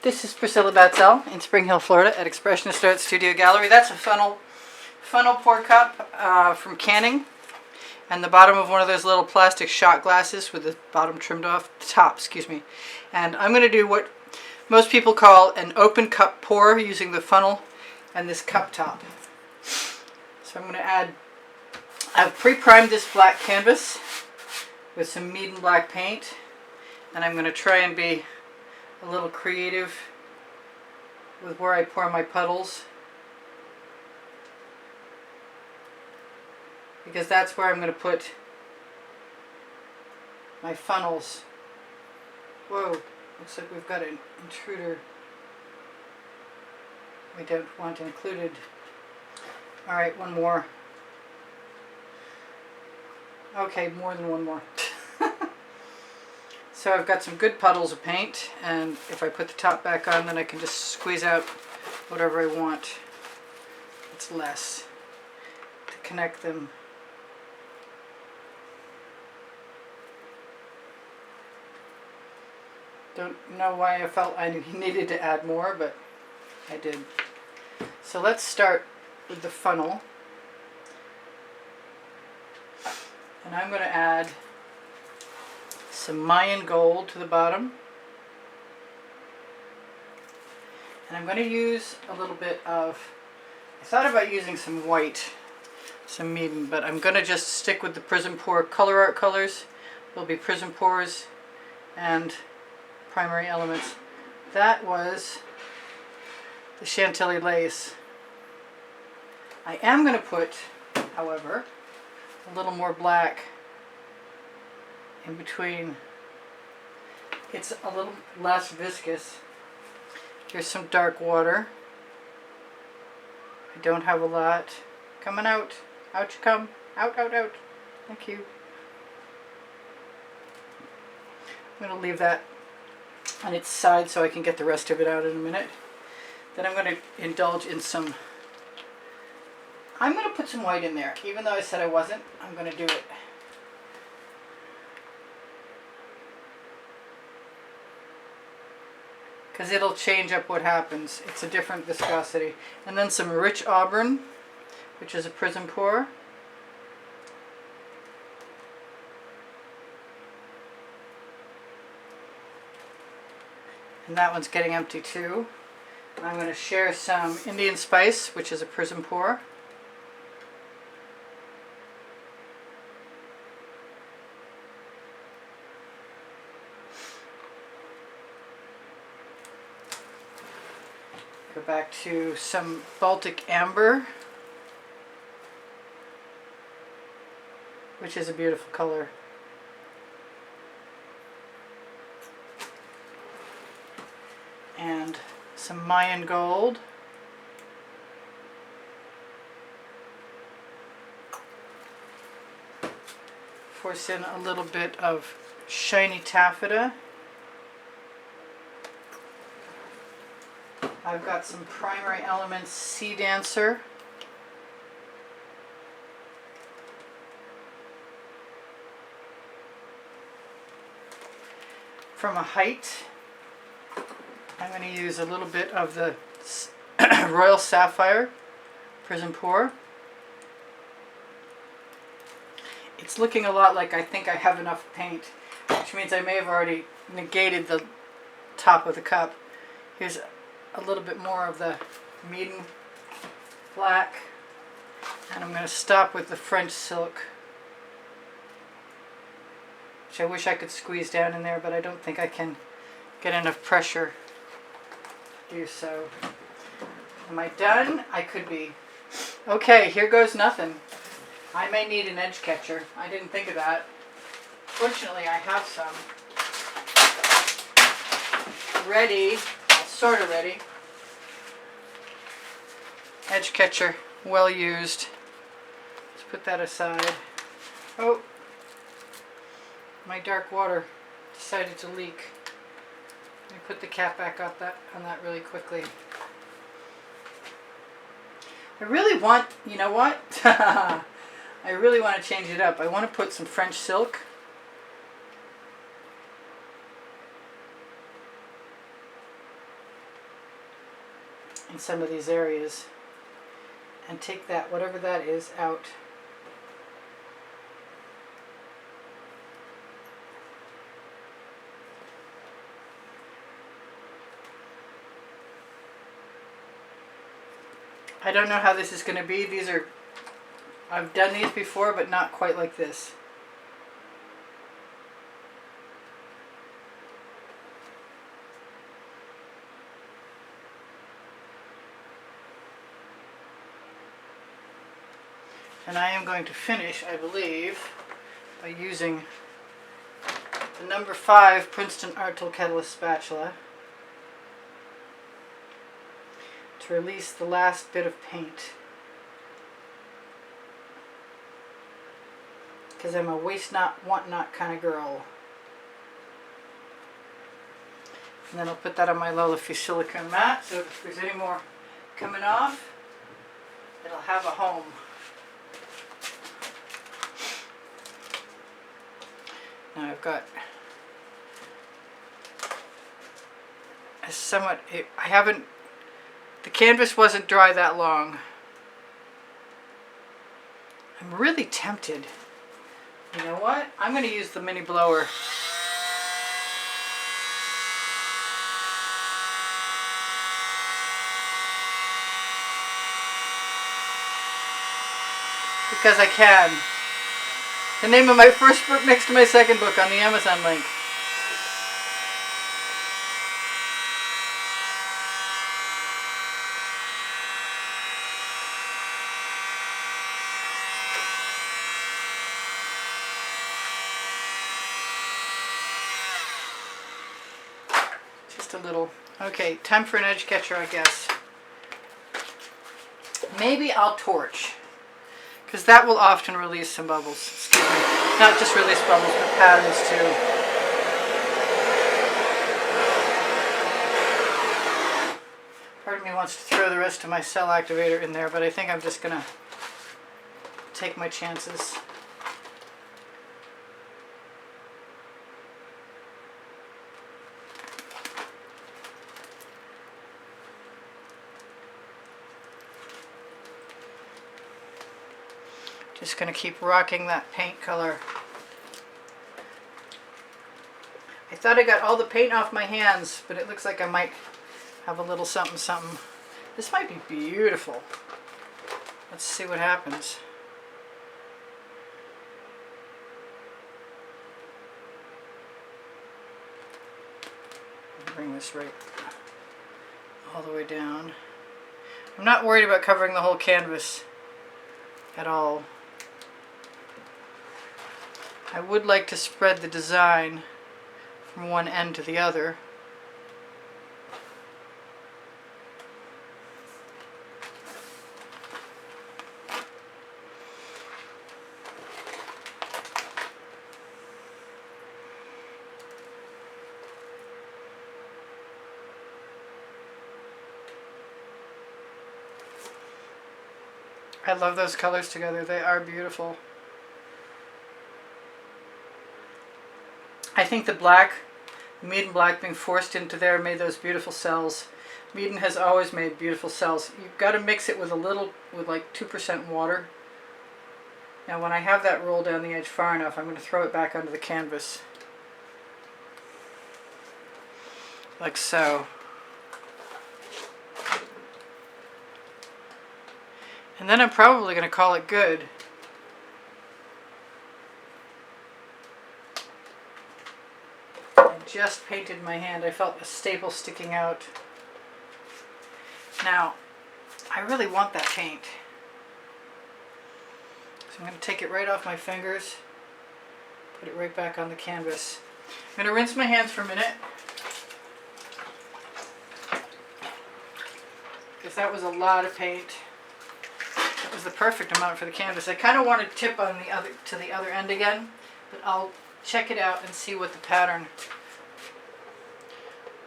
This is Priscilla Batzell in Spring Hill, Florida at Expressionist Art Studio Gallery. That's a funnel pour cup from canning, and the bottom of one of those little plastic shot glasses with the bottom trimmed off, the top, excuse me. And I'm going to do what most people call an open cup pour using the funnel and this cup top. So I'm going to add, I've pre-primed this black canvas with some Mayan black paint, and I'm going to try and be a little creative with where I pour my puddles, because that's where I'm going to put my funnels. Whoa, looks like we've got an intruder we don't want included. Alright, one more. Okay, more than one more. So I've got some good puddles of paint, and if I put the top back on, then I can just squeeze out whatever I want. It's less to connect them. Don't know why I felt I needed to add more, but I did. So let's start with the funnel. And I'm going to add some Mayan gold to the bottom. And I'm going to use a little bit of, I thought about using some white, some Mayan, but I'm going to just stick with the Prizm Pour Colour Arte colors. There'll be Prizm Pours and Primary Elements. That was the Chantilly lace. I am going to put, however, a little more black in between. It's a little less viscous. Here's some dark water. I don't have a lot. Coming out. Out you come. Out, out, out. Thank you. I'm going to leave that on its side so I can get the rest of it out in a minute. Then I'm going to indulge in some, I'm going to put some white in there. Even though I said I wasn't, I'm going to do it. Because it'll change up what happens. It's a different viscosity. And then some rich Auburn, which is a Prizm Pour. And that one's getting empty too. I'm going to share some Indian Spice, which is a Prizm Pour. Go back to some Baltic Amber, which is a beautiful color. And some Mayan gold. Force in a little bit of shiny taffeta. I've got some Primary Elements Sea Dancer. From a height, I'm going to use a little bit of the Royal Sapphire Prizm Pour. It's looking a lot like I think I have enough paint, which means I may have already negated the top of the cup. Here's a little bit more of the Mayan black, and I'm going to stop with the French silk, which I wish I could squeeze down in there, but I don't think I can get enough pressure to do so. Am I done? I could be. Okay, here goes nothing. I may need an edge catcher. I didn't think of that. Fortunately, I have some ready. Sort of ready. Edge catcher, well used. Let's put that aside. Oh, my dark water decided to leak. Let me put the cap back on that really quickly. I really want, you know what? I really want to change it up. I want to put some French silk. in some of these areas and take that, whatever that is, out. I don't know how this is going to be. These are, I've done these before, but not quite like this. And I am going to finish, I believe, by using the number 5 Princeton Art Tool Catalyst spatula to release the last bit of paint. Because I'm a waste not, want not kind of girl. And then I'll put that on my Lace-P.P silicone mat, so if there's any more coming off, it'll have a home. Now I've got a somewhat, I haven't, the canvas wasn't dry that long. I'm really tempted. You know what? I'm going to use the mini blower. Because I can. The name of my first book next to my second book on the Amazon link. Just a little. Okay, time for an edge catcher, I guess. Maybe I'll torch, because that will often release some bubbles. Excuse me. Not just release bubbles, but patterns too. Part of me wants to throw the rest of my cell activator in there, but I think I'm just going to take my chances. Just going to keep rocking that paint color. I thought I got all the paint off my hands, but it looks like I might have a little something something. This might be beautiful. Let's see what happens. Bring this right all the way down. I'm not worried about covering the whole canvas at all. I would like to spread the design from one end to the other. I love those colors together. They are beautiful. I think the black, Meaden black being forced into there made those beautiful cells. Meaden has always made beautiful cells. You've got to mix it with a little, with like 2% water. Now when I have that roll down the edge far enough, I'm going to throw it back onto the canvas. Like so. And then I'm probably going to call it good. I just painted my hand. I felt a staple sticking out. Now, I really want that paint. So I'm going to take it right off my fingers, put it right back on the canvas. I'm going to rinse my hands for a minute, because that was a lot of paint. That was the perfect amount for the canvas. I kind of want to tip on the other to the other end again, but I'll check it out and see what the pattern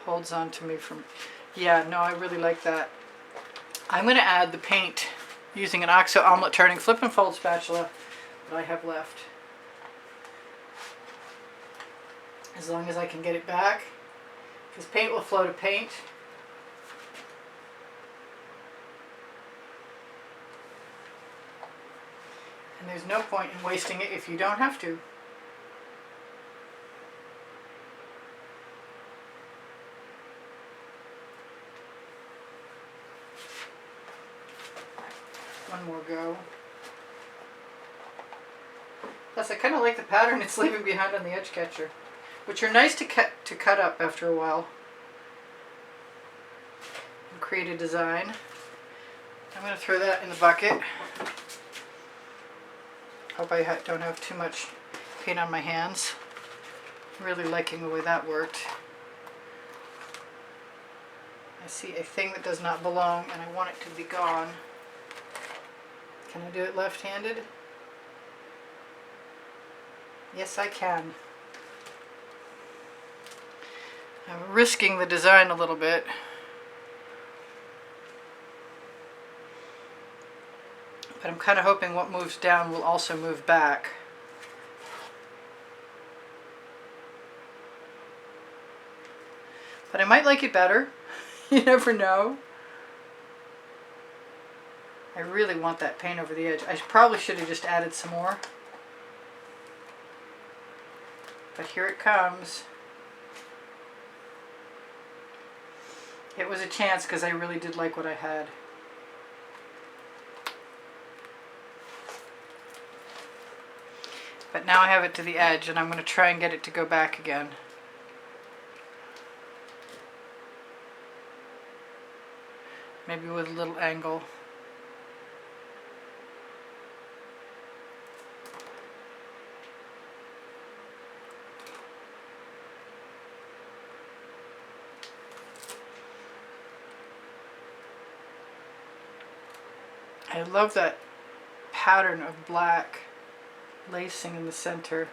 holds on to me from. Yeah, no, I really like that. I'm going to add the paint using an OXO omelet turning flip and fold spatula that I have left. As long as I can get it back, because paint will flow to paint. And there's no point in wasting it if you don't have to. One more go. Plus, I kind of like the pattern it's leaving behind on the edge catcher, which are nice to cut up after a while and create a design. I'm going to throw that in the bucket. Hope I don't have too much paint on my hands. I'm really liking the way that worked. I see a thing that does not belong and I want it to be gone. Can I do it left-handed? Yes, I can. I'm risking the design a little bit. But I'm kind of hoping what moves down will also move back. But I might like it better. You never know. I really want that paint over the edge. I probably should have just added some more. But here it comes. It was a chance because I really did like what I had. But now I have it to the edge and I'm going to try and get it to go back again. Maybe with a little angle. I love that pattern of black lacing in the center.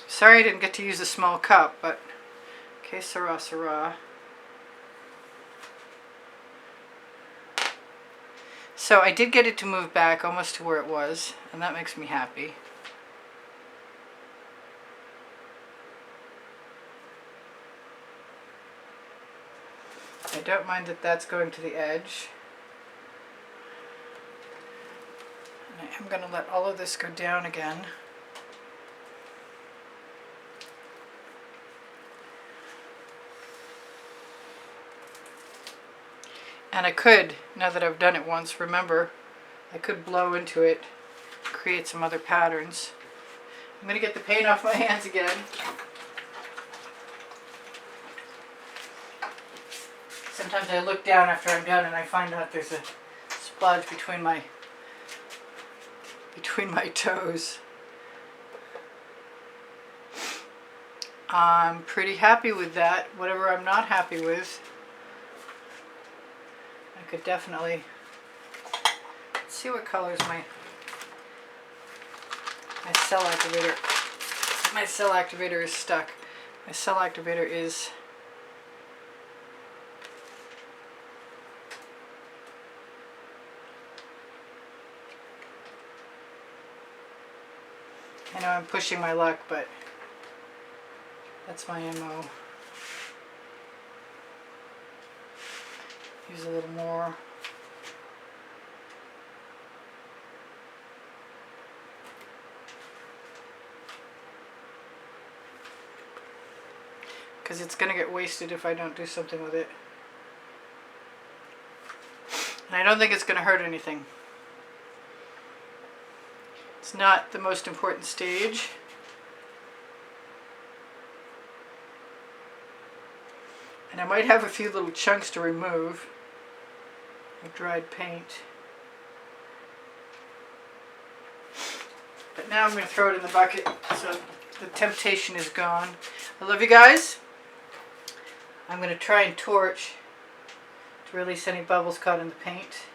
Sorry I didn't get to use a small cup, but que sera, sera. So I did get it to move back almost to where it was, and that makes me happy. I don't mind that that's going to the edge. And I am going to let all of this go down again. And I could, now that I've done it once, remember, I could blow into it, create some other patterns. I'm going to get the paint off my hands again. Sometimes I look down after I'm done and I find out there's a splodge between my toes. I'm pretty happy with that. Whatever I'm not happy with, I could definitely, let's see what colors my cell activator is stuck. My cell activator is I know I'm pushing my luck, but that's my MO. Use a little more. Because it's going to get wasted if I don't do something with it. And I don't think it's going to hurt anything. It's not the most important stage. And I might have a few little chunks to remove, like dried paint. But now I'm going to throw it in the bucket so the temptation is gone. I love you guys. I'm going to try and torch to release any bubbles caught in the paint.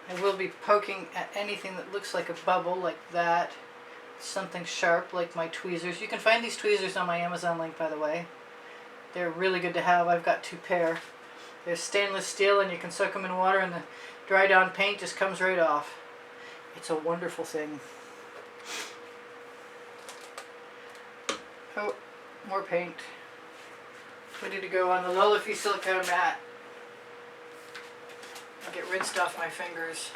I will be poking at anything that looks like a bubble, like that. Something sharp, like my tweezers. You can find these tweezers on my Amazon link, by the way. They're really good to have. I've got 2 pair. They're stainless steel and you can soak them in water and the dried on paint just comes right off. It's a wonderful thing. Oh, more paint. Ready to go on the Lola silicone mat. I'll get rinsed off my fingers.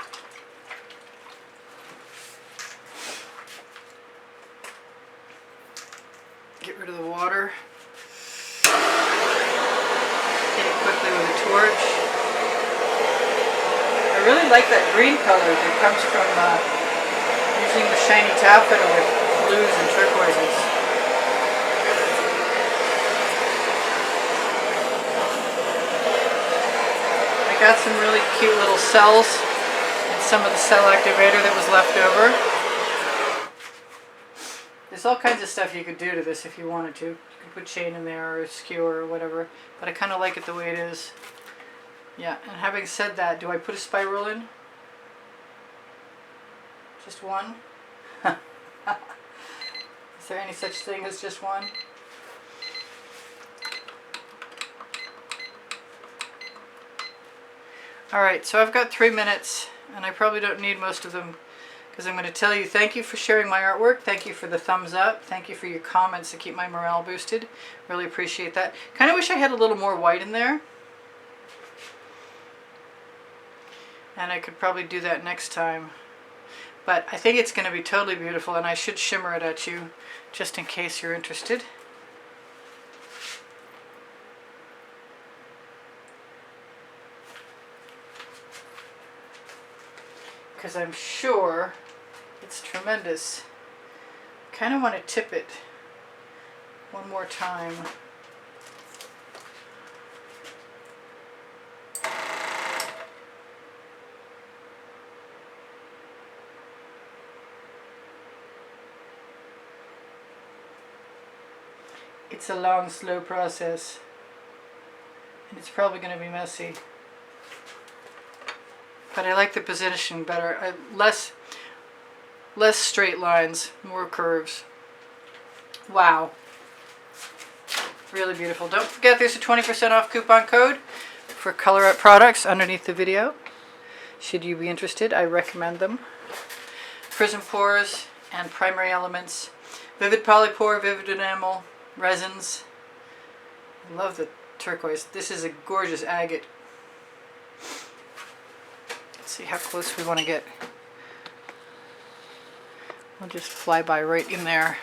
Get rid of the water. Hit it quickly with a torch. I really like that green color that comes from using the shiny taffeta with blues and turquoises. I got some really cute little cells and some of the cell activator that was left over. There's all kinds of stuff you could do to this if you wanted to. You could put chain in there or a skewer or whatever, but I kind of like it the way it is. Yeah, and having said that, do I put a spiral in? Just one? Is there any such thing as just one? Alright, so I've got 3 minutes, and I probably don't need most of them, because I'm going to tell you thank you for sharing my artwork, thank you for the thumbs up, thank you for your comments to keep my morale boosted. Really appreciate that. Kind of wish I had a little more white in there. And I could probably do that next time. But I think it's going to be totally beautiful, and I should shimmer it at you just in case you're interested. Because I'm sure it's tremendous. Kind of want to tip it one more time. It's a long, slow process, and it's probably going to be messy. But I like the positioning better. Less straight lines, more curves. Wow. Really beautiful. Don't forget there's a 20% off coupon code for Colour Arte products underneath the video. Should you be interested, I recommend them. Prizm Pores and Primary Elements. Vivid Polypore, Vivid Enamel, resins. I love the turquoise. This is a gorgeous agate. Let's see how close we want to get. I'll just fly by right in there.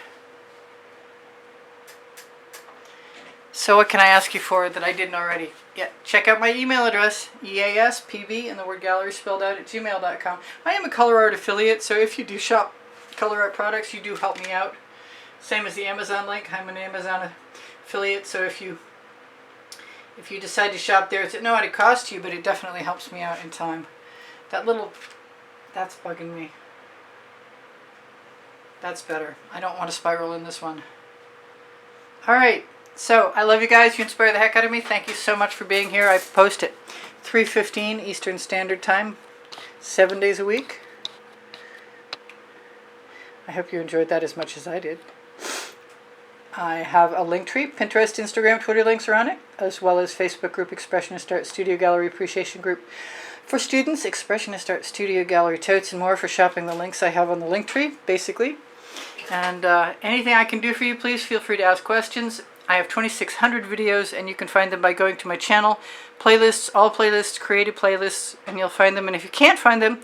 So what can I ask you for that I didn't already? Yeah, check out my email address, easpb and the word gallery spelled out at gmail.com. I am a Colour Arte affiliate, so if you do shop Colour Arte products, you do help me out. Same as the Amazon link. I'm an Amazon affiliate, so if you decide to shop there, it's at no added cost to you, but it definitely helps me out in time. That's bugging me. That's better. I don't want to spiral in this one. Alright, so I love you guys. You inspire the heck out of me. Thank you so much for being here. I post at 3:15 Eastern Standard Time, 7 days a week. I hope you enjoyed that as much as I did. I have a link tree. Pinterest, Instagram, Twitter links are on it, as well as Facebook group Expressionist Art Studio Gallery Appreciation Group for students, Expressionist Art Studio Gallery totes, and more for shopping the links I have on the link tree, basically. And anything I can do for you, please feel free to ask questions. I have 2,600 videos, and you can find them by going to my channel, playlists, all playlists, creative playlists, and you'll find them. And if you can't find them,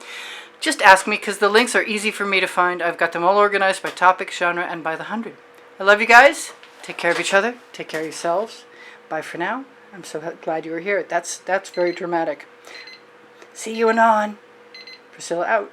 just ask me, because the links are easy for me to find. I've got them all organized by topic, genre, and by the 100. I love you guys. Take care of each other. Take care of yourselves. Bye for now. I'm so glad you were here. That's very dramatic. See you anon. Priscilla out.